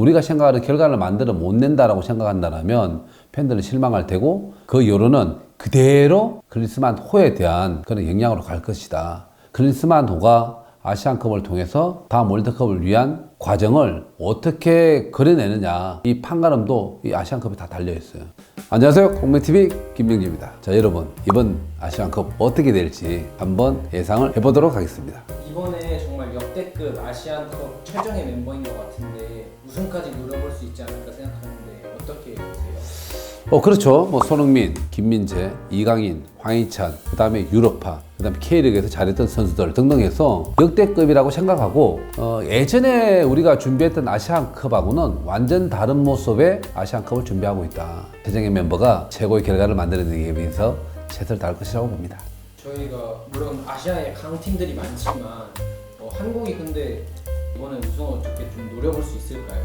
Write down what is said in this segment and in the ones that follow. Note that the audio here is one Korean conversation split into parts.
우리가 생각하는 결과를 만들어 못 낸다라고 생각한다면 팬들은 실망할 테고 그 여론은 그대로 클린스만 호에 대한 그런 영향으로 갈 것이다. 클린스만 호가 아시안컵을 통해서 다음 월드컵을 위한 과정을 어떻게 그려내느냐, 이 판가름도 이 아시안컵에 다 달려있어요. 안녕하세요, 공매TV 김명주입니다. 자, 여러분, 이번 아시안컵 어떻게 될지 한번 예상을 해보도록 하겠습니다. 이번에 정말 역대급 아시안컵 최정의 멤버인 것 같은데 우승까지 노려볼 수 있지 않을까 생각하는데 어떻게 보세요? 그렇죠. 손흥민, 김민재, 이강인, 황희찬, 그 다음에 유럽파, 그 다음에 K리그에서 잘했던 선수들 등등 해서 역대급이라고 생각하고, 예전에 우리가 준비했던 아시안컵하고는 완전 다른 모습의 아시안컵을 준비하고 있다. 대정의 멤버가 최고의 결과를 만들어내기 위해서 최선을 다할 것이라고 봅니다. 저희가 물론 아시아에 강팀들이 많지만 한국이 근데 이번에 우승을 어떻게 좀 노려볼 수 있을까요?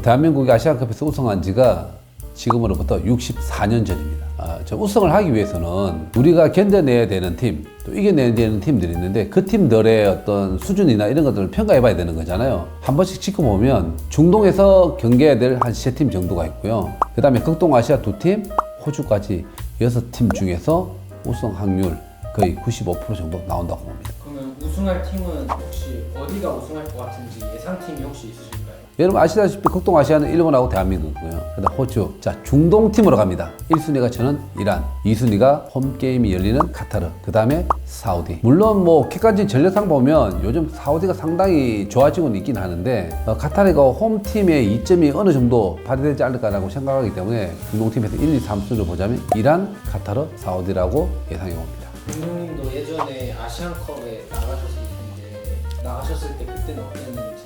대한민국이 아시안컵에서 우승한 지가 지금으로부터 64년 전입니다. 저 우승을 하기 위해서는 우리가 견뎌내야 되는 팀, 또 이겨내야 되는 팀들이 있는데 그 팀들의 어떤 수준이나 이런 것들을 평가해 봐야 되는 거잖아요. 한 번씩 지켜보면 중동에서 경기해야 될 한 3팀 정도가 있고요. 그 다음에 극동아시아 2팀, 호주까지 6팀 중에서 우승 확률 거의 95% 정도 나온다고 봅니다. 그러면 우승할 팀은 혹시 어디가 우승할 것 같은지 예상팀이 혹시 있으실까요? 여러분 아시다시피 극동아시아는 일본하고 대한민국이고요. 그 다음 호주. 자, 중동팀으로 갑니다. 1순위가 저는 이란, 2순위가 홈게임이 열리는 카타르, 그 다음에 사우디. 물론 객관적인 전력상 보면 요즘 사우디가 상당히 좋아지고는 있긴 하는데 카타르가 홈팀의 이점이 어느 정도 발휘되지 않을까라고 생각하기 때문에 중동팀에서 1, 2, 3순위를 보자면 이란, 카타르, 사우디라고 예상해 봅니다. 윤동님도 예전에 아시안컵에 나가셨을 텐데 나가셨을 때 그때는 어땠는지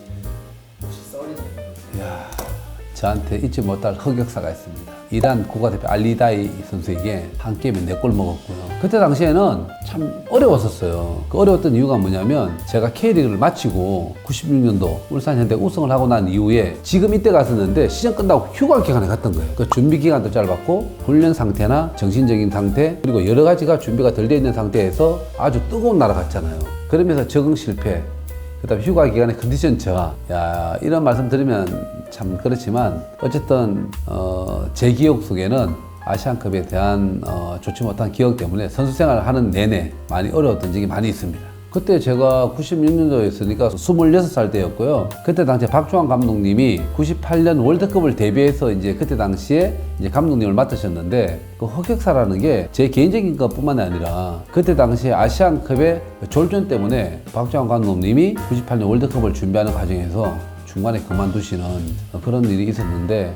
혹시 썰이나 이런 거? 이야, 저한테 잊지 못할 흑역사가 있습니다. 이란 국가대표 알리다이 선수에게 한 게임에 4골 먹었고요. 그때 당시에는 참 어려웠었어요. 그 어려웠던 이유가 뭐냐면 제가 K리그를 마치고 96년도 울산현대 우승을 하고 난 이후에 지금 이때 갔었는데 시즌 끝나고 휴가 기간에 갔던 거예요. 그 준비 기간도 짧았고 훈련 상태나 정신적인 상태 그리고 여러 가지가 준비가 덜 돼 있는 상태에서 아주 뜨거운 나라 갔잖아요. 그러면서 적응 실패, 그 다음에 휴가 기간에 컨디션 저하. 이런 말씀 드리면 참 그렇지만 어쨌든 제 기억 속에는 아시안컵에 대한 좋지 못한 기억 때문에 선수 생활을 하는 내내 많이 어려웠던 적이 많이 있습니다. 그때 제가 96년도였으니까 26살 때였고요. 그때 당시에 박주환 감독님이 98년 월드컵을 대비해서 이제 그때 당시에 이제 감독님을 맡으셨는데 그 흑역사라는 게 제 개인적인 것뿐만 아니라 그때 당시에 아시안컵의 졸전 때문에 박주환 감독님이 98년 월드컵을 준비하는 과정에서 중간에 그만두시는 그런 일이 있었는데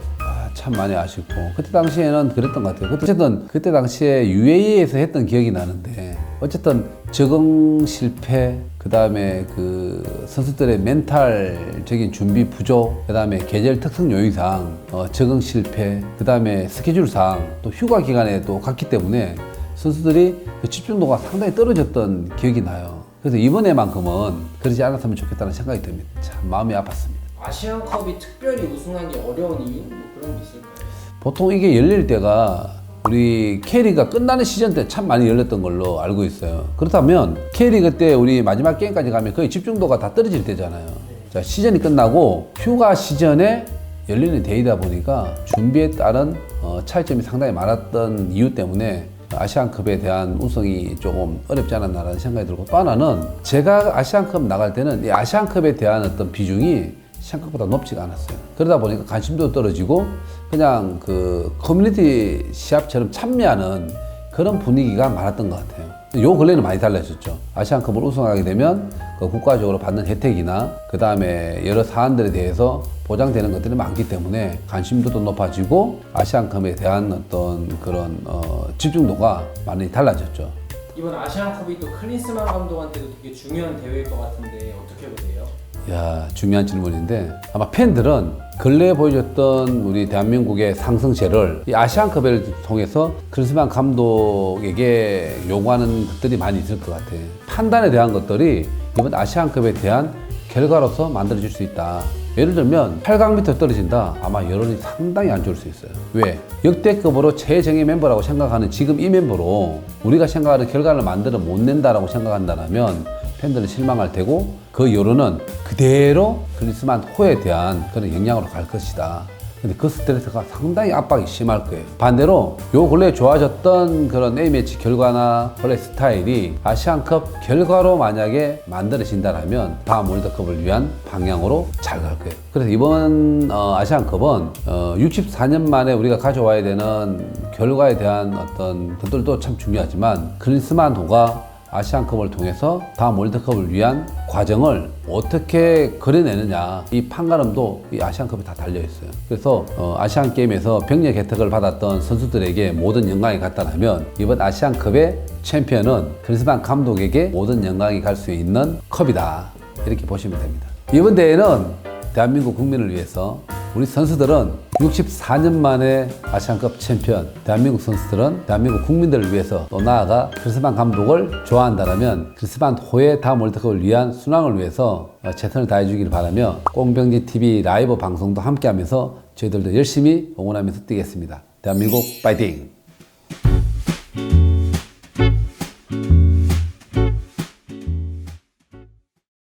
참 많이 아쉽고 그때 당시에는 그랬던 것 같아요. 어쨌든 그때 당시에 UAE에서 했던 기억이 나는데 어쨌든 적응 실패, 그 다음에 그 선수들의 멘탈적인 준비 부족, 그 다음에 계절 특성 요인상 적응 실패, 그 다음에 스케줄상 또 휴가 기간에 또 갔기 때문에 선수들이 그 집중도가 상당히 떨어졌던 기억이 나요. 그래서 이번에만큼은 그러지 않았으면 좋겠다는 생각이 듭니다. 참 마음이 아팠습니다. 아시안컵이 특별히 우승하기 어려운 이유? 그런 게 있을까요? 보통 이게 열릴 때가 우리 K리그가 끝나는 시즌 때 참 많이 열렸던 걸로 알고 있어요. 그렇다면 K리그 때 우리 마지막 게임까지 가면 거의 집중도가 다 떨어질 때잖아요. 자, 시즌이 끝나고 휴가 시즌에 열리는 대회이다 보니까 준비에 따른 차이점이 상당히 많았던 이유 때문에 아시안컵에 대한 우승이 조금 어렵지 않았나라는 생각이 들고 또 하나는 제가 아시안컵 나갈 때는 이 아시안컵에 대한 어떤 비중이 생각보다 높지가 않았어요. 그러다 보니까 관심도 떨어지고 그냥 그 커뮤니티 시합처럼 참여하는 그런 분위기가 많았던 것 같아요. 요 근래는 많이 달라졌죠. 아시안컵을 우승하게 되면 그 국가적으로 받는 혜택이나 그 다음에 여러 사안들에 대해서 보장되는 것들이 많기 때문에 관심도도 높아지고 아시안컵에 대한 어떤 그런 집중도가 많이 달라졌죠. 이번 아시안컵이 또 클린스만 감독한테도 되게 중요한 대회일 것 같은데 어떻게 보세요? 중요한 질문인데 아마 팬들은 근래에 보여줬던 우리 대한민국의 상승세를 이 아시안컵을 통해서 클린스만 감독에게 요구하는 것들이 많이 있을 것 같아요. 판단에 대한 것들이 이번 아시안컵에 대한 결과로서 만들어질 수 있다. 예를 들면 8강 밑으로 떨어진다. 아마 여론이 상당히 안 좋을 수 있어요. 왜? 역대급으로 최정예 멤버라고 생각하는 지금 이 멤버로 우리가 생각하는 결과를 만들어 못 낸다라고 생각한다면 팬들은 실망할 테고 그 여론은 그대로 클린스만 호에 대한 그런 영향으로 갈 것이다. 근데 그 스트레스가 상당히 압박이 심할 거예요. 반대로 요 근래 좋아졌던 그런 A매치 결과나 플레이 스타일이 아시안컵 결과로 만약에 만들어진다면 다음 월드컵을 위한 방향으로 잘 갈 거예요. 그래서 이번 아시안컵은 64년 만에 우리가 가져와야 되는 결과에 대한 어떤 것들도 참 중요하지만 클린스만호가 아시안컵을 통해서 다음 월드컵을 위한 과정을 어떻게 그려내느냐, 이 판가름도 이 아시안컵에 다 달려있어요. 그래서 아시안게임에서 병력 혜택을 받았던 선수들에게 모든 영광이 갔다면 이번 아시안컵의 챔피언은 클린스만 감독에게 모든 영광이 갈 수 있는 컵이다, 이렇게 보시면 됩니다. 이번 대회는 대한민국 국민을 위해서, 우리 선수들은 64년 만에 아시안컵 챔피언, 대한민국 선수들은 대한민국 국민들을 위해서, 또 나아가 클린스만 감독을 좋아한다면 클린스만호의 다음 월드컵을 위한 순항을 위해서 최선을 다해 주길 바라며, 꽁병지TV 라이브 방송도 함께 하면서 저희들도 열심히 응원하면서 뛰겠습니다. 대한민국 파이팅!